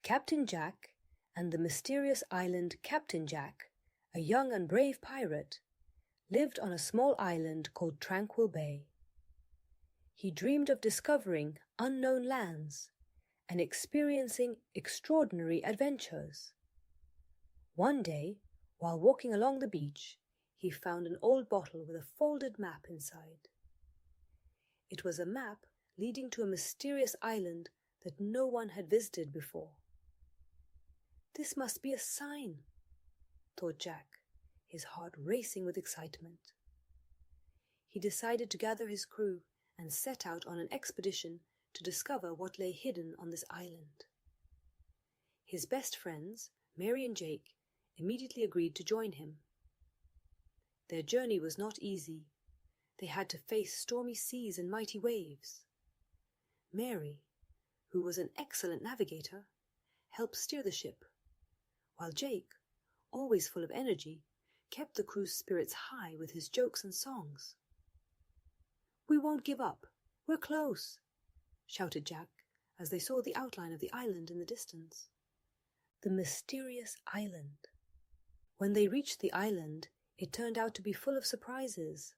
Captain Jack and the mysterious island Captain Jack, a young and brave pirate, lived on a small island called Tranquil Bay. He dreamed of discovering unknown lands and experiencing extraordinary adventures. One day, while walking along the beach, he found an old bottle with a folded map inside. It was a map leading to a mysterious island that no one had visited before. "This must be a sign," thought Jack, his heart racing with excitement. He decided to gather his crew and set out on an expedition to discover what lay hidden on this island. His best friends, Mary and Jake, immediately agreed to join him. Their journey was not easy. They had to face stormy seas and mighty waves. Mary, who was an excellent navigator, helped steer the ship, while Jake, always full of energy, kept the crew's spirits high with his jokes and songs. "We won't give up. We're close," shouted Jack as they saw the outline of the island in the distance. The mysterious island. When they reached the island, it turned out to be full of surprises.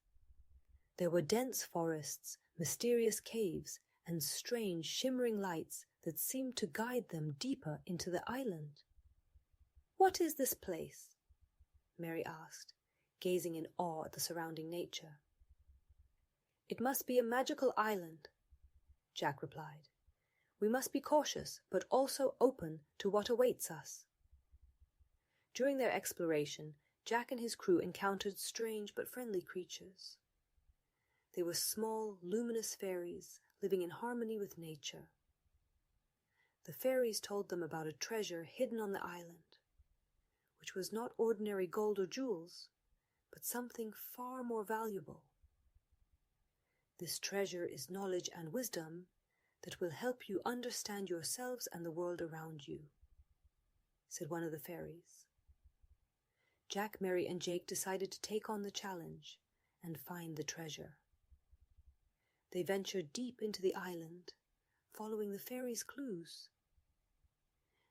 There were dense forests, mysterious caves, and strange shimmering lights that seemed to guide them deeper into the island. "What is this place?" Mary asked, gazing in awe at the surrounding nature. "It must be a magical island," Jack replied. "We must be cautious, but also open to what awaits us." During their exploration, Jack and his crew encountered strange but friendly creatures. They were small, luminous fairies living in harmony with nature. The fairies told them about a treasure hidden on the island, which was not ordinary gold or jewels, but something far more valuable. "This treasure is knowledge and wisdom that will help you understand yourselves and the world around you," said one of the fairies. Jack, Mary, and Jake decided to take on the challenge and find the treasure. They ventured deep into the island, following the fairies' clues.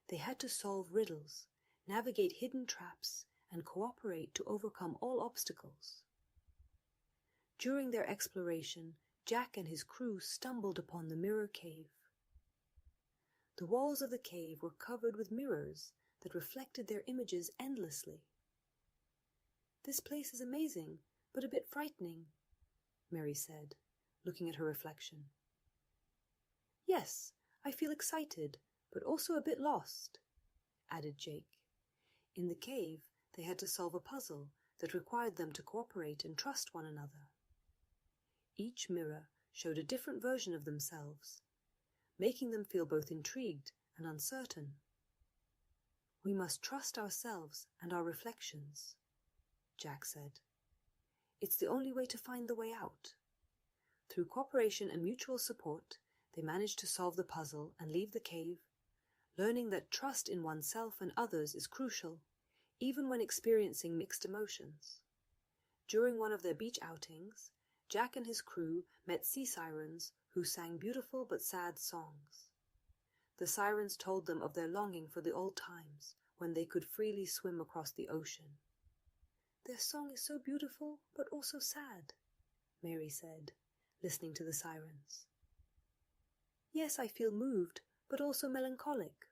They had to solve riddles, navigate hidden traps, and cooperate to overcome all obstacles. During their exploration, Jack and his crew stumbled upon the Mirror Cave. The walls of the cave were covered with mirrors that reflected their images endlessly. "This place is amazing, but a bit frightening," Mary said, looking at her reflection. "Yes, I feel excited, but also a bit lost," added Jake. In the cave, they had to solve a puzzle that required them to cooperate and trust one another. Each mirror showed a different version of themselves, making them feel both intrigued and uncertain. "We must trust ourselves and our reflections," Jack said. "It's the only way to find the way out." Through cooperation and mutual support, they managed to solve the puzzle and leave the cave, learning that trust in oneself and others is crucial, even when experiencing mixed emotions. During one of their beach outings, Jack and his crew met sea sirens who sang beautiful but sad songs. The sirens told them of their longing for the old times when they could freely swim across the ocean. "Their song is so beautiful but also sad," Mary said, listening to the sirens. "Yes, I feel moved but also melancholic,"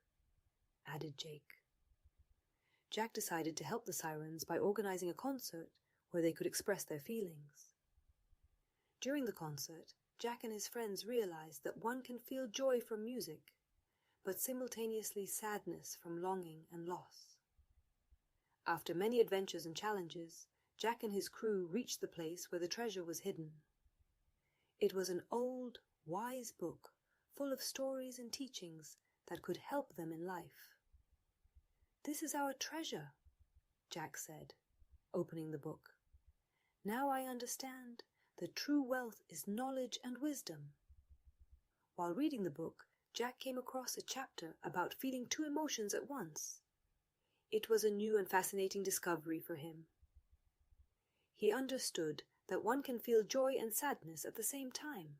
added Jake. Jack decided to help the sirens by organizing a concert where they could express their feelings. During the concert, Jack and his friends realized that one can feel joy from music, but simultaneously sadness from longing and loss. After many adventures and challenges, Jack and his crew reached the place where the treasure was hidden. It was an old, wise book full of stories and teachings that could help them in life. "This is our treasure," Jack said, opening the book. "Now I understand that true wealth is knowledge and wisdom." While reading the book, Jack came across a chapter about feeling two emotions at once. It was a new and fascinating discovery for him. He understood that one can feel joy and sadness at the same time.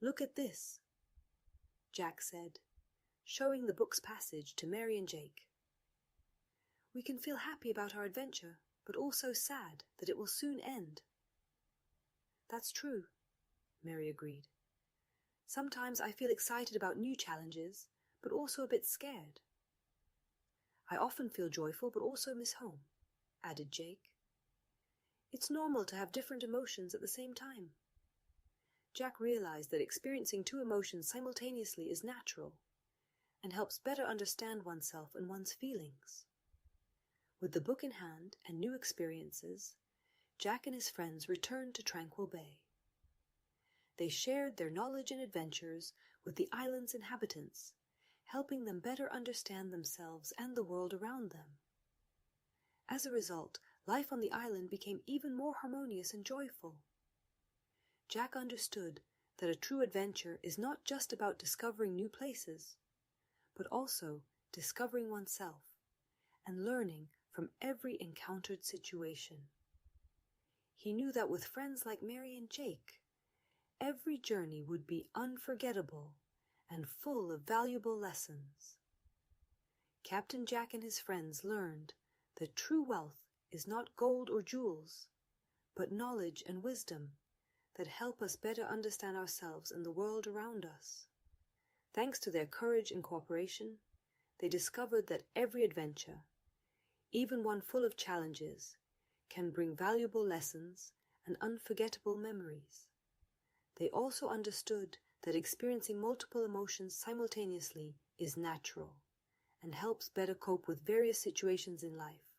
"Look at this," Jack said, showing the book's passage to Mary and Jake. "We can feel happy about our adventure, but also sad that it will soon end." "That's true," Mary agreed. "Sometimes I feel excited about new challenges, but also a bit scared." "I often feel joyful but also miss home," added Jake. "It's normal to have different emotions at the same time." Jack realized that experiencing two emotions simultaneously is natural and helps better understand oneself and one's feelings. With the book in hand and new experiences, Jack and his friends returned to Tranquil Bay. They shared their knowledge and adventures with the island's inhabitants, helping them better understand themselves and the world around them. As a result, life on the island became even more harmonious and joyful. Jack understood that a true adventure is not just about discovering new places, but also discovering oneself and learning from every encountered situation. He knew that with friends like Mary and Jake, every journey would be unforgettable and full of valuable lessons. Captain Jack and his friends learned that true wealth is not gold or jewels, but knowledge and wisdom that help us better understand ourselves and the world around us. Thanks to their courage and cooperation, they discovered that every adventure, even one full of challenges, can bring valuable lessons and unforgettable memories. They also understood that experiencing multiple emotions simultaneously is natural and helps better cope with various situations in life.